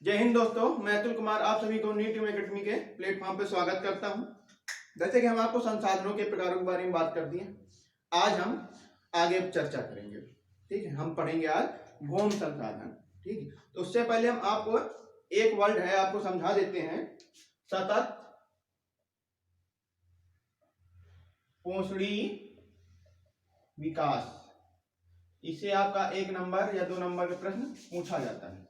जय हिंद दोस्तों, मैं अतुल कुमार आप सभी को नीट एकेडमी के प्लेटफॉर्म पर स्वागत करता हूं। जैसे कि हम आपको संसाधनों के प्रकारों के बारे में बात कर दिए, आज हम आगे चर्चा करेंगे। ठीक है, हम पढ़ेंगे आज भौम संसाधन। ठीक है, तो उससे पहले हम आपको एक वर्ड है आपको समझा देते हैं, सतत पोषणी विकास। इससे आपका 1 नंबर या 2 नंबर का प्रश्न पूछा जाता है।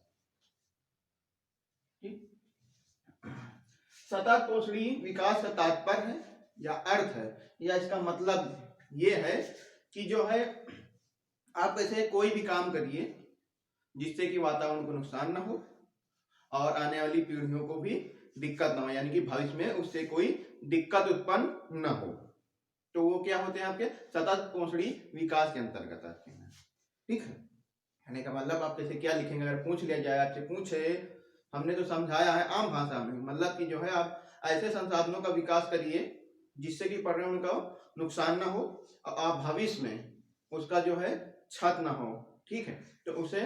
सतत पोषणी विकास का तात्पर्य है या अर्थ है या इसका मतलब ये है कि जो है आप ऐसे कोई भी काम करिए जिससे कि वातावरण को नुकसान ना हो और आने वाली पीढ़ियों को भी दिक्कत ना हो, यानी कि भविष्य में उससे कोई दिक्कत उत्पन्न न हो। तो वो क्या होते हैं आपके सतत पोषणी विकास के अंतर्गत आते हैं। ठीक है, कहने का मतलब आप जैसे क्या लिखेंगे, अगर पूछ लिया जाए, आपसे पूछे, हमने तो समझाया है आम भाषा में, मतलब कि जो है आप ऐसे संसाधनों का विकास करिए जिससे कि पर्यावरण का नुकसान ना हो और आप भविष्य में उसका जो है क्षत ना हो। ठीक है, तो उसे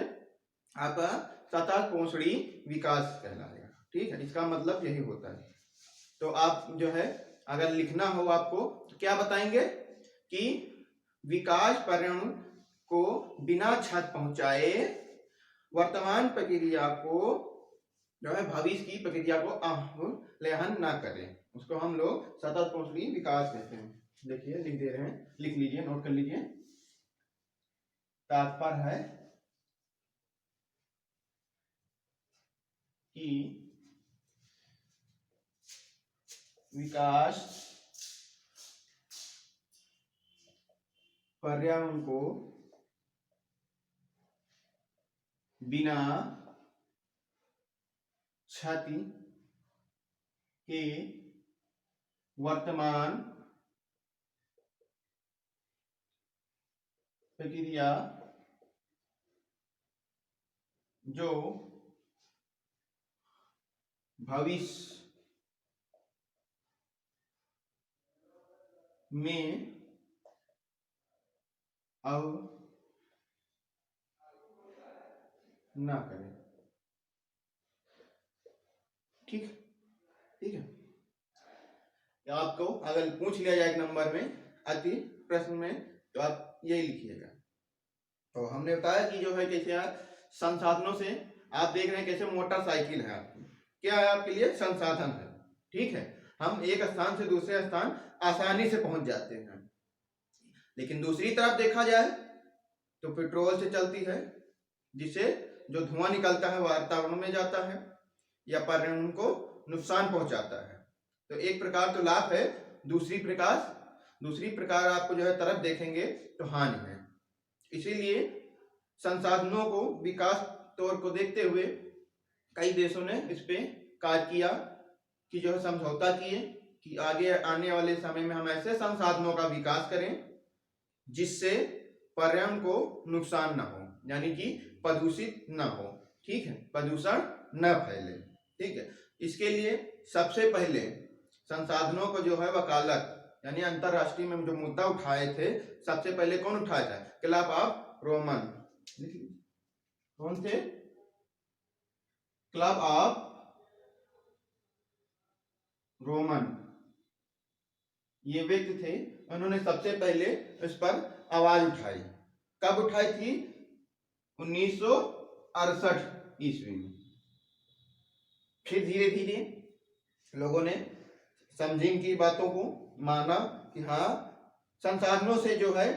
आपका सतत पोषणी विकास कहलाएगा। ठीक है, इसका मतलब यही होता है। तो आप जो है अगर लिखना हो आपको तो क्या बताएंगे कि विकास पर्यावरण को बिना क्षत पहुंचाए वर्तमान प्रक्रिया को जो है भविष्य की प्रक्रिया को अवहेलना ना करें, उसको हम लोग सतत पोषणी विकास कहते हैं। देखिए लिख दे रहे हैं, लिख लीजिए, नोट कर लीजिए। तात्पर्य है कि विकास पर्यावरण को बिना क्षति के वर्तमान प्रक्रिया जो भविष्य में अब ना करें। ठीक ठीक है, आपको अगर पूछ लिया जाए 1 नंबर में अति प्रश्न में तो आप यही लिखिएगा। तो हमने बताया कि जो है कैसे आप संसाधनों से, आप देख रहे हैं कैसे मोटरसाइकिल है आपकी, क्या है आपके लिए संसाधन है। ठीक है, हम एक स्थान से दूसरे स्थान आसानी से पहुंच जाते हैं, लेकिन दूसरी तरफ देखा जाए तो पेट्रोल से चलती है जिससे जो धुआं निकलता है वातावरण में जाता है या पर्यावरण को नुकसान पहुंचाता है। तो एक प्रकार तो लाभ है, दूसरी प्रकार आपको जो है तरफ देखेंगे तो हानि है। इसीलिए संसाधनों को विकास तौर को देखते हुए कई देशों ने इस पे कार्य किया कि जो है समझौता किए कि आगे आने वाले समय में हम ऐसे संसाधनों का विकास करें जिससे पर्यावरण को नुकसान ना हो, यानी कि प्रदूषित ना हो। ठीक है, प्रदूषण न फैले। ठीक है, इसके लिए सबसे पहले संसाधनों को जो है वकालत यानी अंतरराष्ट्रीय में जो मुद्दा उठाए थे, सबसे पहले कौन उठाया था? Club of Roman. कौन थे? क्लब ऑफ रोमन, ये व्यक्ति थे, उन्होंने सबसे पहले इस पर आवाज उठाई। कब उठाई थी? 1968 ईस्वी में। फिर धीरे धीरे लोगों ने समझी इनकी बातों को, माना कि हाँ संसाधनों से जो है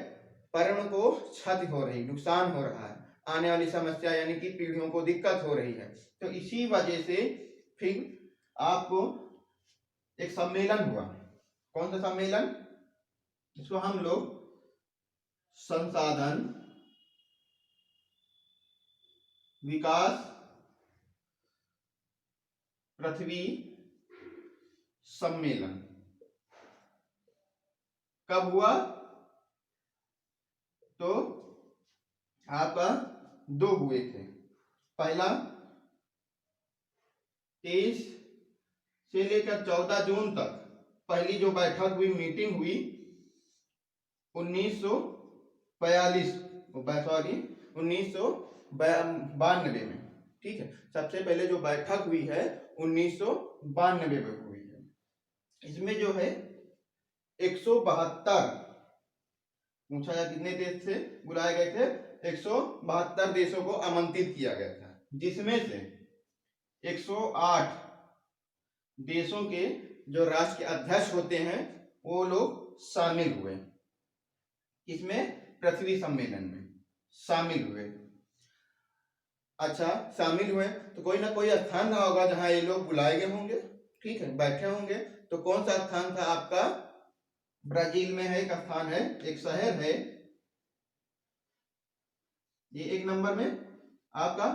पर्यावरण को क्षति हो रही, नुकसान हो रहा है, आने वाली समस्या यानी कि पीढ़ियों को दिक्कत हो रही है। तो इसी वजह से फिर आपको एक सम्मेलन हुआ। कौन सा सम्मेलन? इसको हम लोग संसाधन विकास पृथ्वी सम्मेलन। कब हुआ? तो आपका 2 हुए थे। पहला 23 से लेकर 14 जून तक पहली जो बैठक हुई, मीटिंग हुई 1992 में। ठीक है, सबसे पहले जो बैठक हुई है 1992 में हुई है। इसमें जो है 172 पूछा जा कितने देश से बुलाए गए थे, 172 देशों को आमंत्रित किया गया था, जिसमें से 108 देशों के जो राष्ट्र के अध्यक्ष होते हैं वो लोग शामिल हुए, इसमें पृथ्वी सम्मेलन में शामिल हुए। अच्छा, शामिल हुए तो कोई ना कोई स्थान रहा होगा जहां ये लोग बुलाए गए होंगे, ठीक है, बैठे होंगे। तो कौन सा स्थान था आपका? ब्राजील में है एक स्थान है, एक शहर है, ये 1 नंबर में आपका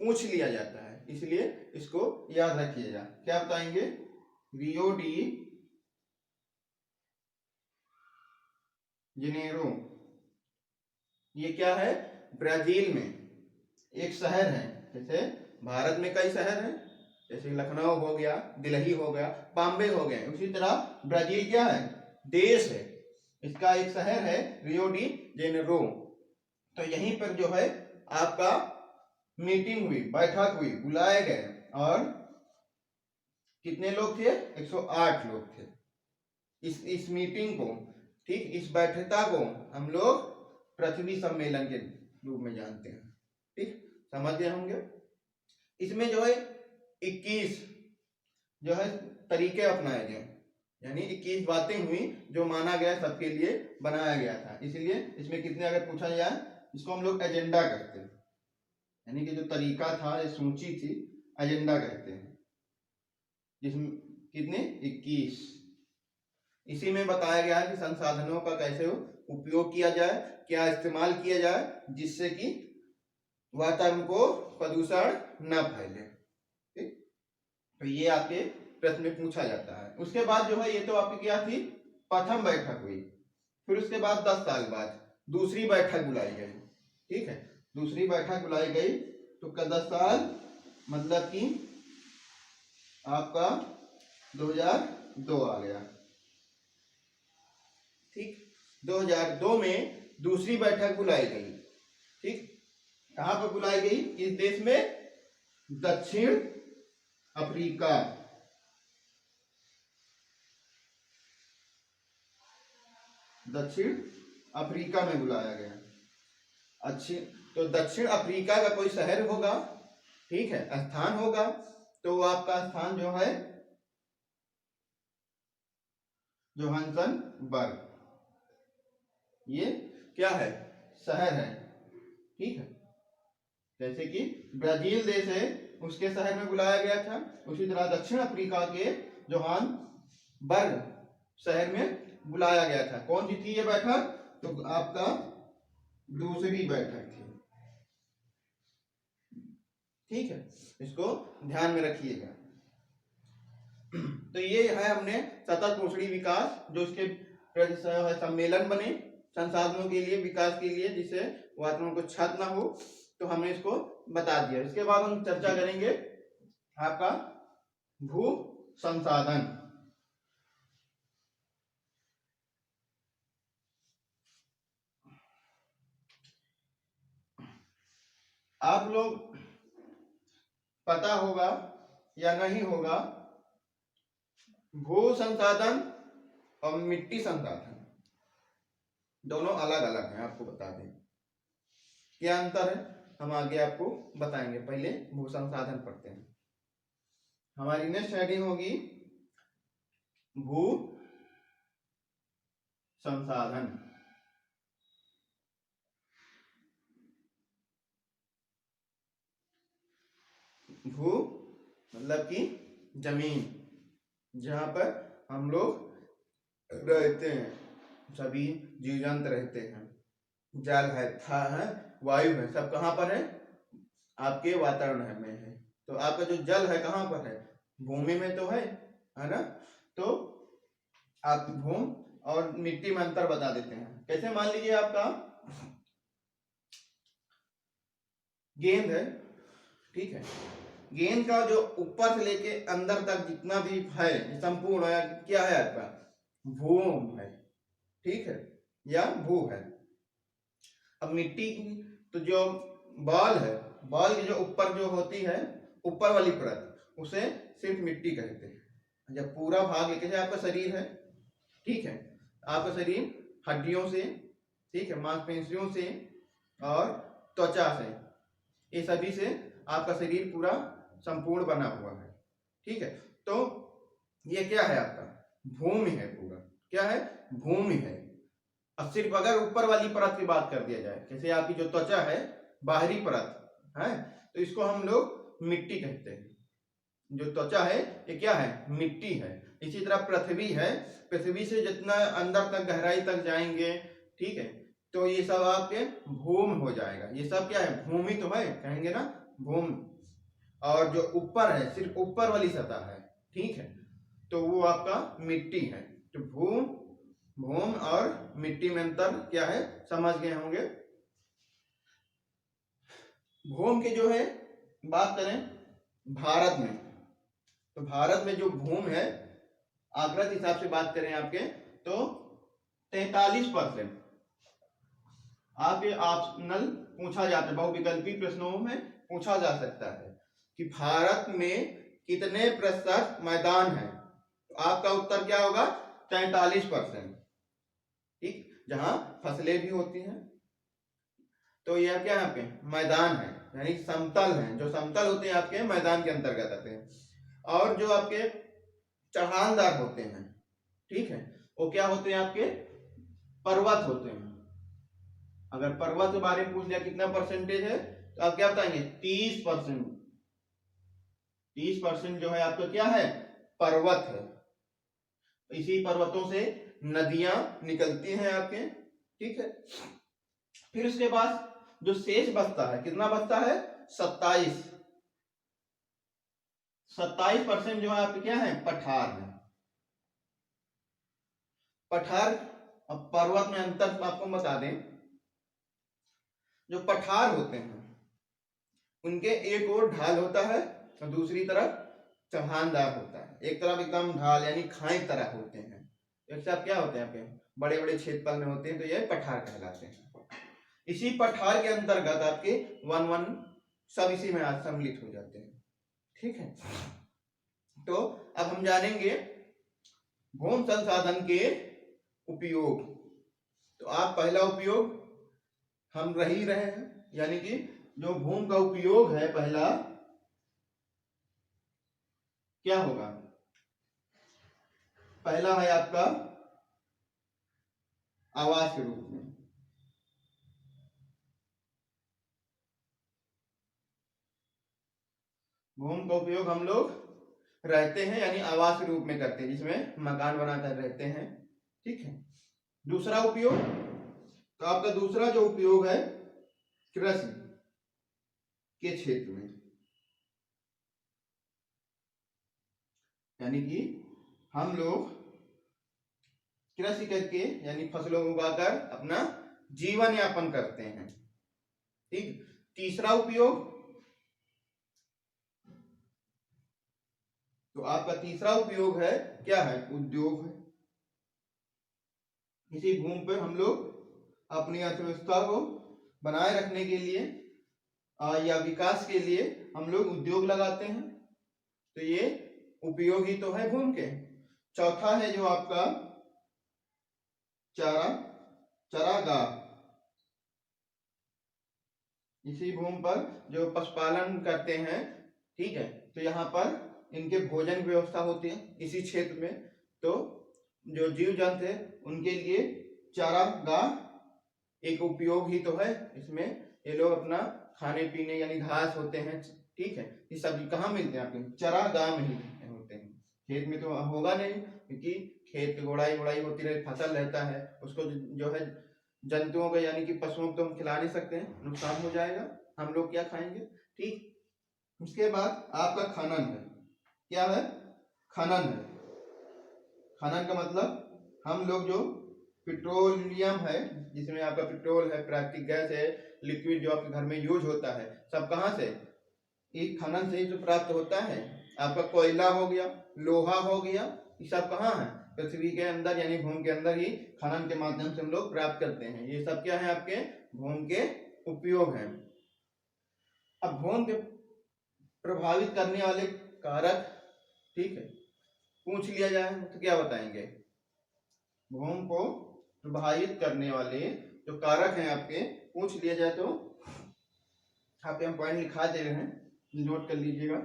पूछ लिया जाता है, इसलिए इसको याद रखिएगा। क्या बताएंगे? Rio de Janeiro. ये क्या है? ब्राजील में एक शहर है। जैसे भारत में कई शहर हैं, जैसे लखनऊ हो गया, दिल्ली हो गया, बॉम्बे हो गए, उसी तरह ब्राजील क्या है? देश है। इसका एक शहर है रियो डी जेनेरो। तो यहीं पर जो है आपका मीटिंग हुई, बैठक हुई, बुलाए गए, और कितने लोग थे? 108 लोग थे। इस मीटिंग को, ठीक, इस बैठकता को हम लोग पृथ्वी सम्मेलन के रूप में जानते हैं, ठीक, समझ गए होंगे। इसमें जो है 21 जो है तरीके अपनाए गए, यानी 21 बातें हुई जो माना गया सबके लिए बनाया गया था। इसलिए इसमें कितने अगर पूछा जाए, इसको हम लोग एजेंडा कहते हैं, यानी कि जो तरीका था, ये सूची थी, एजेंडा कहते हैं। जिसमें कितने? 21। इसी में बताया गया है कि संसाधनों का कैसे उपयोग किया जाए, क्या इस्तेमाल किया जाए, जिससे कि वातावरण को प्रदूषण न फैले, ठीक। तो ये आपके प्रश्न में पूछा जाता है। उसके बाद जो है, ये तो आपकी क्या थी? प्रथम बैठक हुई। फिर उसके बाद 10 साल बाद दूसरी बैठक बुलाई गई, ठीक है, दूसरी बैठक बुलाई गई। तो 10 साल मतलब कि आपका 2002 आ गया, ठीक। 2002 में दूसरी बैठक बुलाई गई, ठीक। कहां पर बुलाई गई? इस देश में, दक्षिण अफ्रीका। दक्षिण अफ्रीका में बुलाया गया। अच्छी, तो दक्षिण अफ्रीका का कोई शहर होगा, ठीक है, स्थान होगा, तो आपका स्थान जो है जोहान्सबर्ग, ये क्या है? शहर है, ठीक है। जैसे कि ब्राजील देश है, उसके शहर में बुलाया गया था, उसी तरह दक्षिण अफ्रीका के जोहान्सबर्ग शहर में बुलाया गया था। कौन सी थी ये बैठक? तो आपका दूसरी बैठक थी, ठीक है, इसको ध्यान में रखिएगा। तो ये है हमने सतत पोषणी विकास, जो इसके सम्मेलन बने संसाधनों के लिए, विकास के लिए, जिससे वातावरण को क्षति ना हो, तो हमने इसको बता दिया। इसके बाद हम चर्चा करेंगे आपका भू संसाधन। आप लोग पता होगा या नहीं होगा, भू संसाधन और मिट्टी संसाधन दोनों अलग अलग हैं। आपको बता दें क्या अंतर है, हम आगे आपको बताएंगे। पहले भू संसाधन पढ़ते हैं। हमारी नेक्स्ट हेडिंग होगी भू संसाधन। भू मतलब कि जमीन, जहां पर हम लोग रहते हैं, सभी जीव जंतु रहते हैं। जल है, था है, वायु है, सब कहाँ पर है? आपके वातावरण में है। तो आपका जो जल है कहाँ पर है? भूमि में तो है ना। तो आप भूमि और मिट्टी में अंतर बता देते हैं। कैसे? मान लीजिए आपका गेंद है, ठीक है, गेंद का जो ऊपर से लेके अंदर तक जितना भी है संपूर्ण है, क्या है आपका? भूमि है, ठीक है, या भू है। अब मिट्टी की तो जो बॉल है बॉल की जो ऊपर जो होती है, ऊपर वाली परत, उसे सिर्फ मिट्टी कहते हैं। जब पूरा भाग जैसे आपका शरीर है, ठीक है, आपका शरीर हड्डियों से, ठीक है, मांसपेशियों से और त्वचा से, ये सभी से आपका शरीर पूरा संपूर्ण बना हुआ है, ठीक है। तो ये क्या है, आपका भूमि है पूरा, क्या है, भूमि है। अब सिर्फ अगर ऊपर वाली परत की बात कर दिया जाए, जैसे आपकी जो त्वचा है, बाहरी परत है, तो इसको हम लोग मिट्टी कहते हैं। जो त्वचा है ये क्या है, मिट्टी है। इसी तरह पृथ्वी है, पृथ्वी से जितना अंदर तक गहराई तक जाएंगे, ठीक है, तो ये सब आपके भूमि हो जाएगा। ये सब क्या है, भूमि तो है, कहेंगे ना भूमि। और जो ऊपर है, सिर्फ ऊपर वाली सतह है, ठीक है, तो वो आपका मिट्टी है। तो भूमि और मिट्टी में अंतर क्या है, समझ गए होंगे। भूमि की जो है बात करें भारत में, तो भारत में जो भूमि है, आंकड़ा के हिसाब से बात करें आपके, तो 43% आपके ऑप्शनल पूछा जाता है, बहुविकल्पी प्रश्नों में पूछा जा सकता है कि भारत में कितने प्रतिशत मैदान है, तो आपका उत्तर क्या होगा, 43%, ठीक, जहां फसलें भी होती हैं। तो यह क्या है, आपके मैदान है, यानी समतल है, जो समतल होते हैं आपके मैदान के अंतर्गत आते हैं। और जो आपके चढ़ानदार होते हैं, ठीक है, वो क्या होते हैं, आपके पर्वत होते हैं। अगर पर्वत के बारे में पूछ लिया कितना परसेंटेज है, तो आप क्या बताएंगे, 30%। 30% जो है आपका क्या है, पर्वत है। इसी पर्वतों से नदियां निकलती हैं आपके, ठीक है। फिर उसके बाद जो शेष बचता है, कितना बचता है, 27% जो है आपके क्या है, पठार है। पठार, अब पर्वत में अंतर आपको बता दें, जो पठार होते हैं उनके एक ओर ढाल होता है और दूसरी तरफ चढ़ानदार होता है। एक तरफ एकदम ढाल यानी खाई तरह होते हैं, एक साथ क्या होते हैं आपके बड़े बड़े क्षेत्रफल में होते हैं, तो ये पठार कहलाते हैं। इसी पठार के अंतर्गत आपके वन सब इसी में सम्मिलित हो जाते हैं, ठीक है। तो अब हम जानेंगे भूमि संसाधन के उपयोग। तो आप पहला उपयोग हम रही रहे हैं, यानी कि जो भूमि का उपयोग है पहला क्या होगा, पहला है आपका आवास के रूप में। भूमि का उपयोग हम लोग रहते हैं यानी आवास के रूप में करते हैं, जिसमें मकान बनाकर रहते हैं, ठीक है। दूसरा उपयोग, तो आपका दूसरा जो उपयोग है कृषि के क्षेत्र में, यानी कि हम लोग कृषि करके यानी फसलों को उगाकर अपना जीवन यापन करते हैं, ठीक। तीसरा उपयोग, तो आपका तीसरा उपयोग है क्या है, उद्योग है। इसी भूमि पर हम लोग अपनी अर्थव्यवस्था को बनाए रखने के लिए या विकास के लिए हम लोग उद्योग लगाते हैं, तो ये उपयोग ही तो है भूमि के। चौथा है जो आपका चरागाह। इसी भूमि पर जो पशुपालन करते हैं, ठीक है, तो यहाँ पर इनके भोजन की व्यवस्था होती है इसी क्षेत्र में। तो जो जीव जंतु है उनके लिए चारागाह एक उपयोग ही तो है। इसमें ये लोग अपना खाने पीने यानी घास होते हैं, ठीक है, ये सब्जी कहाँ मिलते हैं आपके, चारागाह में ही होते हैं। खेत में तो होगा नहीं, क्योंकि खेत की गोड़ाई होती रहे, फसल रहता है, उसको जो है जंतुओं को यानी कि पशुओं को तो हम खिला नहीं सकते हैं, नुकसान हो जाएगा, हम लोग क्या खाएंगे, ठीक। उसके बाद आपका खनन है, क्या है, खनन है। खनन का मतलब हम लोग जो पेट्रोलियम है, जिसमें आपका पेट्रोल है, प्राकृतिक गैस है, लिक्विड जो आपके घर में यूज होता है, सब कहाँ से, एक खनन से ही जो प्राप्त होता है। आपका कोयला हो गया, लोहा हो गया, ये सब कहाँ है, पृथ्वी के अंदर यानी भूमि के अंदर ही खनन के माध्यम से हम लोग प्राप्त करते हैं। ये सब क्या है, आपके भूमि के उपयोग हैं। अब भूम के प्रभावित करने वाले कारक, ठीक है, पूछ लिया जाए तो क्या बताएंगे? भूम को प्रभावित करने वाले जो कारक हैं आपके पूछ लिया जाए तो यहाँ पे हम पॉइंट लिखा दे रहे हैं, नोट कर लीजिएगा।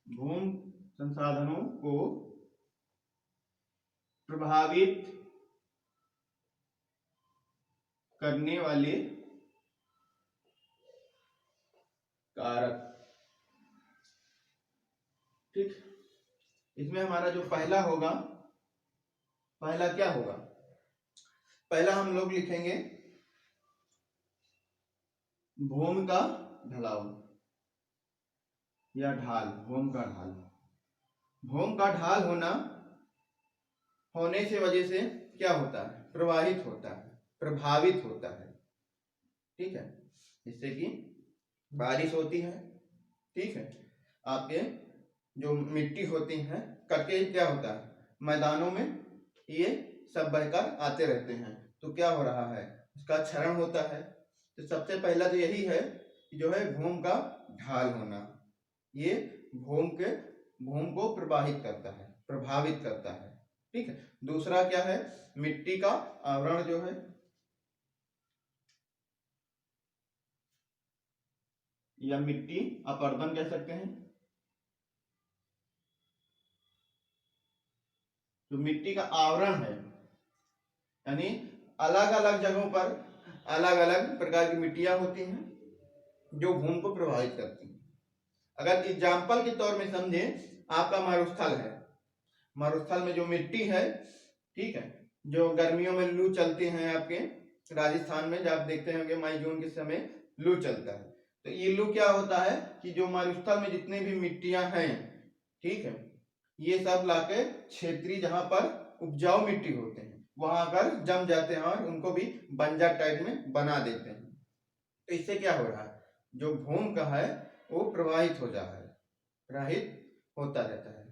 भूम संसाधनों को प्रभावित करने वाले कारक, ठीक। इसमें हमारा जो पहला होगा, पहला क्या होगा? पहला हम लोग लिखेंगे भूमि का ढलाव या ढाल, भूमि का ढाल। भूमि का ढाल होने से वजह से क्या होता है? प्रवाहित होता है, प्रभावित होता है, ठीक है। जिससे कि बारिश होती है, ठीक है। आपके जो मिट्टी होती है कटके क्या होता है? मैदानों में ये सब बहकर आते रहते हैं, तो क्या हो रहा है? उसका क्षरण होता है। तो सबसे पहला तो यही है कि जो है भूमि का ढाल होना, ये भूमि को प्रभावित करता है, प्रभावित करता है, ठीक है। दूसरा क्या है? मिट्टी का आवरण जो है, या मिट्टी अपरदन कह सकते हैं। जो मिट्टी का आवरण है, यानी अलग अलग जगहों पर अलग अलग प्रकार की मिट्टियां होती हैं जो भूमि को प्रभावित करती हैं। अगर एग्जाम्पल के तौर में समझे, आपका मरुस्थल है, मरुस्थल में जो मिट्टी है, ठीक है, जो गर्मियों में लू चलते हैं आपके राजस्थान में, जब आप देखते होंगे मई जून के समय लू चलता है, तो ये लू क्या होता है कि जो मरुस्थल में जितने भी मिट्टियां हैं, ठीक है, ये सब लाके क्षेत्रीय जहां पर उपजाऊ मिट्टी होते हैं वहां पर जम जाते हैं और उनको भी बंजर टाइप में बना देते हैं। तो इससे क्या हो रहा है? जो भूमि का है वो प्रवाहित हो जा रहा है, प्रवाहित होता रहता है।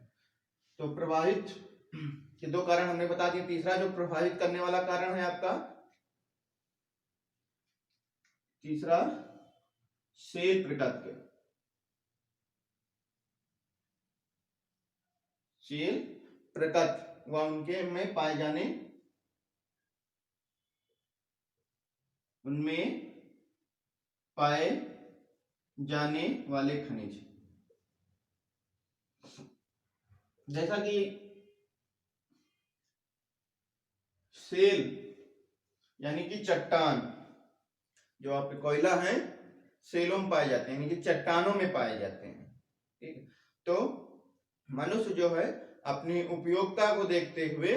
तो प्रवाहित के दो कारण हमने बता दिए। तीसरा जो प्रभावित करने वाला कारण है आपका, तीसरा शेल प्रकृति, शेल प्रकृति व उनके में पाए जाने, उनमें पाए जाने वाले खनिज। जैसा कि शेल यानी कि चट्टान, जो आपके कोयला है शेलों में पाए जाते हैं, यानी कि चट्टानों में पाए जाते हैं, ठीक है। तो मनुष्य जो है अपनी उपयोगिता को देखते हुए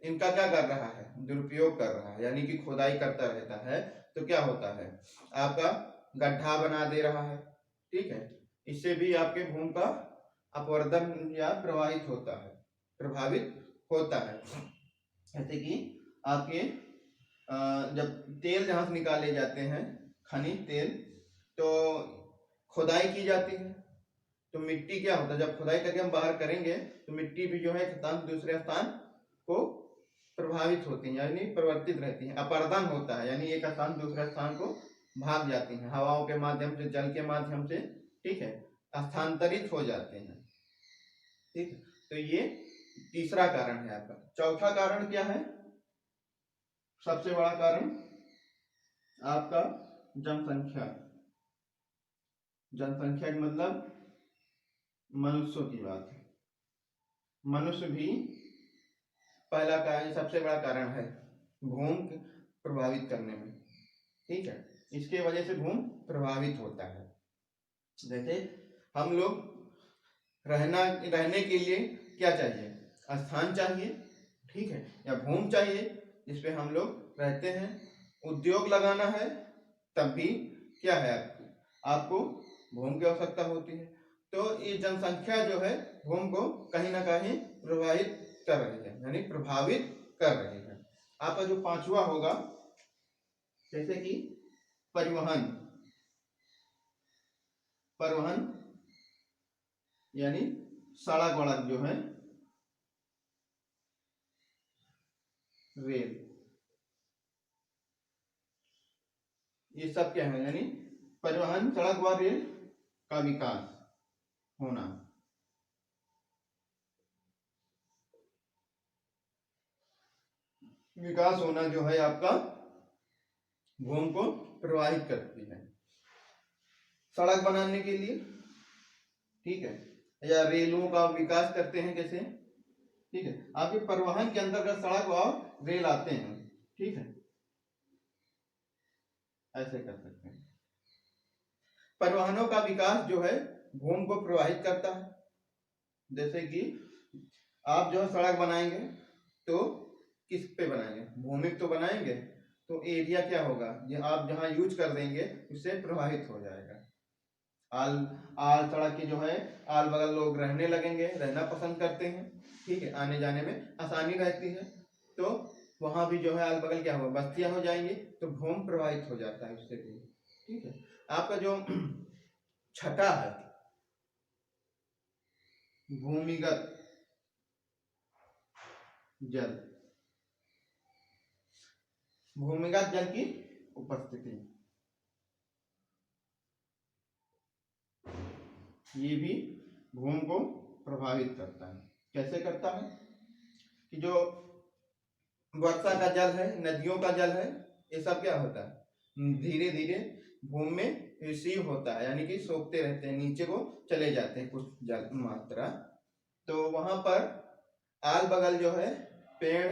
इनका क्या कर रहा है? दुरुपयोग कर रहा है, यानी कि खुदाई करता रहता है। तो क्या होता है? आपका गड्ढा बना दे रहा है, ठीक है। इससे भी आपके भूमि का अपवर्दन या प्रवाहित होता है, प्रभावित होता है। जैसे कि आपके जब तेल जहां से निकाले जाते हैं, खनिज तेल, तो खुदाई की जाती है, तो मिट्टी क्या होता है? जब खुदाई करके हम बाहर करेंगे तो मिट्टी भी जो है एक स्थान दूसरे स्थान को प्रभावित होती है, यानी परिवर्तित रहती है, अपरदन होता है, यानी एक स्थान दूसरे स्थान को भाग जाती हैं हवाओं के माध्यम से, जल के माध्यम से, ठीक है, स्थानांतरित हो जाते हैं, ठीक। तो ये तीसरा कारण है आपका। चौथा कारण क्या है? सबसे बड़ा कारण आपका जनसंख्या। जनसंख्या का मतलब मनुष्यों की बात है। मनुष्य भी पहला कारण, सबसे बड़ा कारण है भूमि प्रभावित करने में, ठीक है। इसके वजह से भूमि प्रभावित होता है। जैसे हम लोग रहने के लिए क्या चाहिए? स्थान चाहिए, ठीक है, या भूमि चाहिए जिसपे हम लोग रहते हैं। उद्योग लगाना है तब भी क्या है? आपको भूमि की आवश्यकता होती है। तो ये जनसंख्या जो है भूमि को कहीं ना कहीं प्रभावित कर रही है, यानी प्रभावित कर रही है। आपका जो पांचवा होगा, जैसे कि परिवहन, परिवहन यानी सड़क वड़क जो है, रेल, ये सब क्या है, यानी परिवहन, सड़क व रेल का विकास होना। विकास होना जो है आपका भूमि को प्रवाहित करती है। सड़क बनाने के लिए, ठीक है, या रेलों का विकास करते हैं कैसे, ठीक है, आपके परिवहन के अंतर्गत सड़क और रेल आते हैं, ठीक है, ऐसे कर सकते हैं। परिवहनों का विकास जो है भूमि को प्रवाहित करता है। जैसे कि आप जो है सड़क बनाएंगे तो किस पे बनाएंगे, भूमि तो बनाएंगे, तो एरिया क्या होगा, ये आप जहां यूज कर देंगे उससे प्रभावित हो जाएगा। आल आल सड़क के जो है आल बगल लोग रहने लगेंगे, रहना पसंद करते हैं, ठीक है, आने जाने में आसानी रहती है, तो वहां भी जो है आल बगल क्या होगा, बस्तियां हो जाएंगी, तो भूमि प्रभावित हो जाता है उससे भी, ठीक है। आपका जो छठा है भूमिगत जल, भूमिगत जल की उपस्थिति, ये भी भूमि को प्रभावित करता है। कैसे करता है कि जो वर्षा का जल है, नदियों का जल है, ये सब क्या होता है, धीरे धीरे भूमि में रिसीव होता है, यानी कि सोखते रहते हैं, नीचे को चले जाते हैं कुछ जल मात्रा, तो वहां पर आल बगल जो है पेड़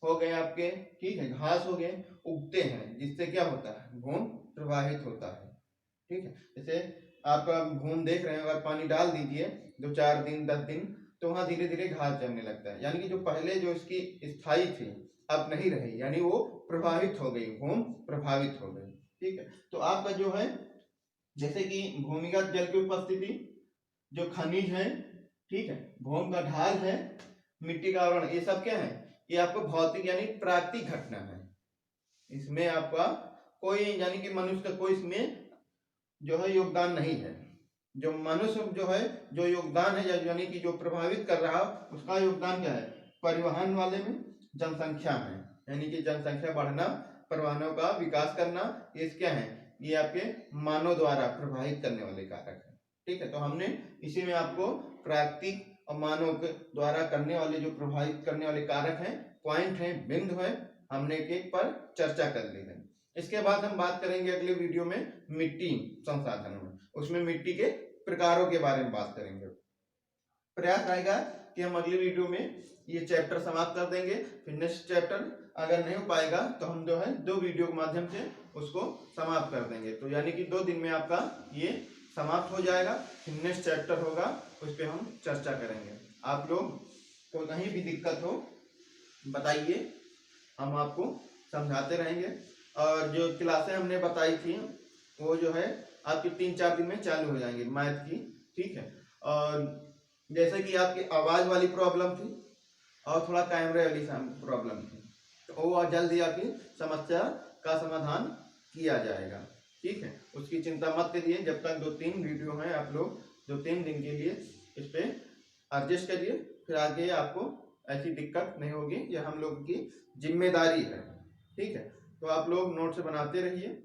हो गए आपके, ठीक है, घास हो गए, उगते हैं, जिससे क्या होता है, भूमि प्रवाहित होता है, ठीक है। जैसे आपका भूमि देख रहे हैं, अगर पानी डाल दीजिए 2-4 दिन 10 दिन, तो वहां धीरे धीरे घास जमने लगता है, यानी कि जो पहले जो इसकी स्थायी थी अब नहीं रही, यानी वो प्रभावित हो गई, भूमि प्रभावित हो गई, ठीक है। तो आपका जो है जैसे कि भूमिगत जल की उपस्थिति, जो खनिज है, ठीक है, भूमि का ढाल है, मिट्टी का आवरण, ये सब क्या है, ये आपको भौतिक यानी प्राकृतिक घटना है। इसमें आपका कोई यानी कि मनुष्य का कोई इसमें जो है योगदान नहीं है। जो मनुष्य जो है जो योगदान है, यानी कि जो प्रभावित कर रहा उसका योगदान क्या है, परिवहन वाले में जनसंख्या है, यानी कि जनसंख्या बढ़ना, परिवहनों का विकास करना, ये क्या है, ये आपके मानव द्वारा प्रभावित करने वाले कारक है, ठीक है। तो हमने इसी में आपको प्राकृतिक और मानव के द्वारा करने वाले जो प्रभावित करने वाले कारक हैं, पॉइंट है, बिंदु है, हमने एक एक पर चर्चा कर ली है। इसके बाद हम बात करेंगे अगले वीडियो में मिट्टी संसाधनों में, उसमें मिट्टी के प्रकारों के बारे में बात करेंगे। प्रयास रहेगा कि हम अगले वीडियो में ये चैप्टर समाप्त कर देंगे, फिर नेक्स्ट चैप्टर अगर नहीं हो पाएगा तो हम जो है 2 वीडियो के माध्यम से उसको समाप्त कर देंगे, तो यानी कि 2 दिन में आपका ये समाप्त हो जाएगा। फिर नेक्स्ट चैप्टर होगा, उस पर हम चर्चा करेंगे। आप लोग को कहीं भी दिक्कत हो बताइए, हम आपको समझाते रहेंगे, और जो क्लासें हमने बताई थी वो जो है आपकी 3-4 दिन में चालू हो जाएंगी मैथ की, ठीक है। और जैसे कि आपकी आवाज वाली प्रॉब्लम थी और थोड़ा कैमरे वाली प्रॉब्लम थी, तो वो जल्द ही आपकी समस्या का समाधान किया जाएगा, ठीक है। उसकी चिंता मत करिए, जब तक 2-3 वीडियो हैं, आप लोग 2-3 दिन के लिए इस पे एडजस्ट करिए, फिर आगे आपको ऐसी दिक्कत नहीं होगी, यह हम लोग की जिम्मेदारी है, ठीक है। तो आप लोग नोट्स बनाते रहिए।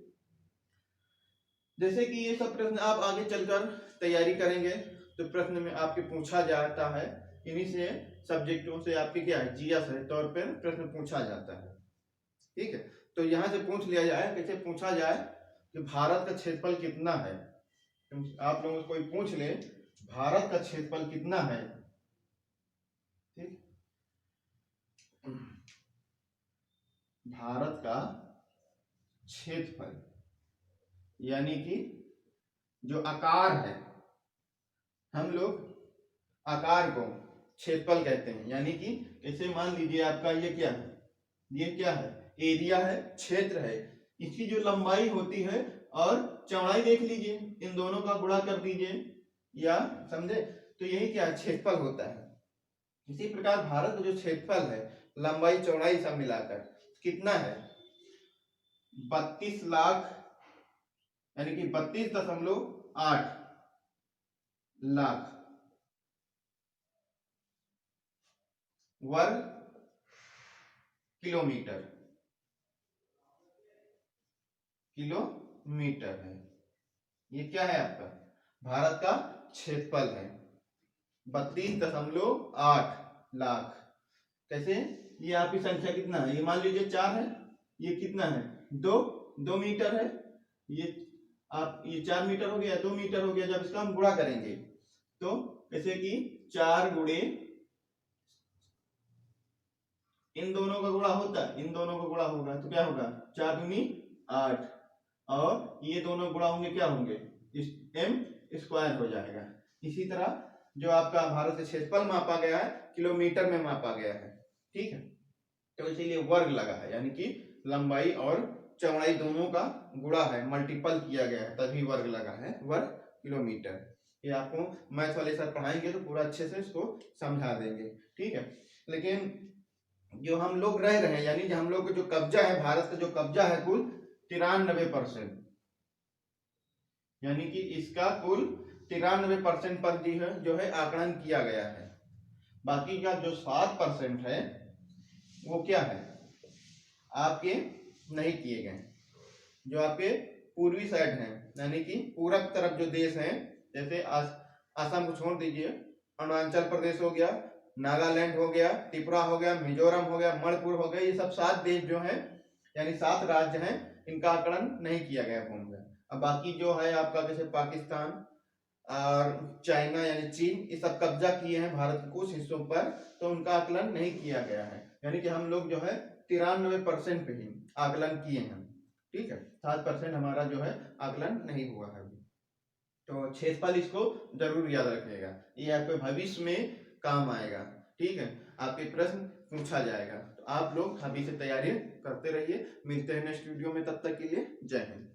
जैसे कि ये सब प्रश्न आप आगे चलकर तैयारी करेंगे तो प्रश्न में आपके पूछा जाता है, इन्हीं से सब्जेक्टों से आपके क्या है, जीएस है तौर पर प्रश्न पूछा जाता है, ठीक है। तो यहाँ से पूछ लिया जाए, कैसे पूछा जाए कि भारत का क्षेत्रफल कितना है, आप लोगों को कोई पूछ ले भारत का क्षेत्रफल कितना है, ठीक, भारत का क्षेत्रफल यानी कि जो आकार है, हम लोग आकार को क्षेत्रफल कहते हैं, यानी कि इसे मान लीजिए आपका ये क्या है, ये क्या है, एरिया है, क्षेत्र है, इसकी जो लंबाई होती है और चौड़ाई देख लीजिए, इन दोनों का गुणा कर दीजिए, या समझे, तो यही क्या है, क्षेत्रफल होता है। इसी प्रकार भारत का जो क्षेत्रफल है, लंबाई चौड़ाई सब मिलाकर कितना है, 32 लाख, यानी कि 32.8 लाख वर्ग किलोमीटर, किलोमीटर है। ये क्या है आपका भारत का क्षेत्रफल है 32.8 लाख। कैसे, ये आपकी संख्या कितना है, ये मान लीजिए 4 है, ये कितना है 2 मीटर है, ये आप ये 4 मीटर हो गया, 2 मीटर हो गया। जब इसका हम गुणा करेंगे तो जैसे कि 4 गुणे इन दोनों का गुणा होता है, इन दोनों का गुणा होगा तो क्या होगा 4 दूनी 8 और ये दोनों गुणा होंगे क्या होंगे m स्क्वायर हो जाएगा। इसी तरह जो आपका भारत का क्षेत्रफल मापा गया है किलोमीटर में मापा गया है, ठीक है। तो इसीलिए वर्ग लगा है, यानी कि लंबाई और चौड़ाई दोनों का गुणा है, मल्टीपल किया गया है, तभी वर्ग लगा है, वर्ग किलोमीटर। ये आपको मैथ वाले सर पढ़ाएंगे तो पूरा अच्छे से इसको समझा देंगे, ठीक है। लेकिन जो हम लोग रह रहे हैं, यानी हम लोग का जो कब्जा है, भारत का जो कब्जा है कुल 93%, यानी कि इसका कुल 93% पर जो है आकलन किया गया है। बाकी का जो 7% है वो क्या है आपके नहीं किए गए, जो आपके पूर्वी साइड है, यानी कि पूरब तरफ जो देश है, जैसे असम को छोड़ दीजिए, अरुणाचल प्रदेश हो गया, नागालैंड हो गया, त्रिपुरा हो गया, मिजोरम हो गया, मणिपुर हो गया, ये सब 7 देश जो है यानी 7 राज्य हैं, इनका आकलन नहीं किया गया भूमि में। अब बाकी जो है आपका जैसे पाकिस्तान और चाइना यानी चीन, ये सब कब्जा किए हैं भारत के कुछ हिस्सों पर, तो उनका आकलन नहीं किया गया है। यानी कि हम लोग जो है 93% पे ही आकलन किए हैं, ठीक है। 7% हमारा जो है आकलन नहीं हुआ है अभी। तो क्षेत्रफल इसको जरूर याद रखिएगा, ये आपके भविष्य में काम आएगा, ठीक है। आपके प्रश्न पूछा जाएगा, तो आप लोग अभी से तैयारी करते रहिए। मिलते हैं नेक्स्ट वीडियो में, तब तक के लिए जय हिंद।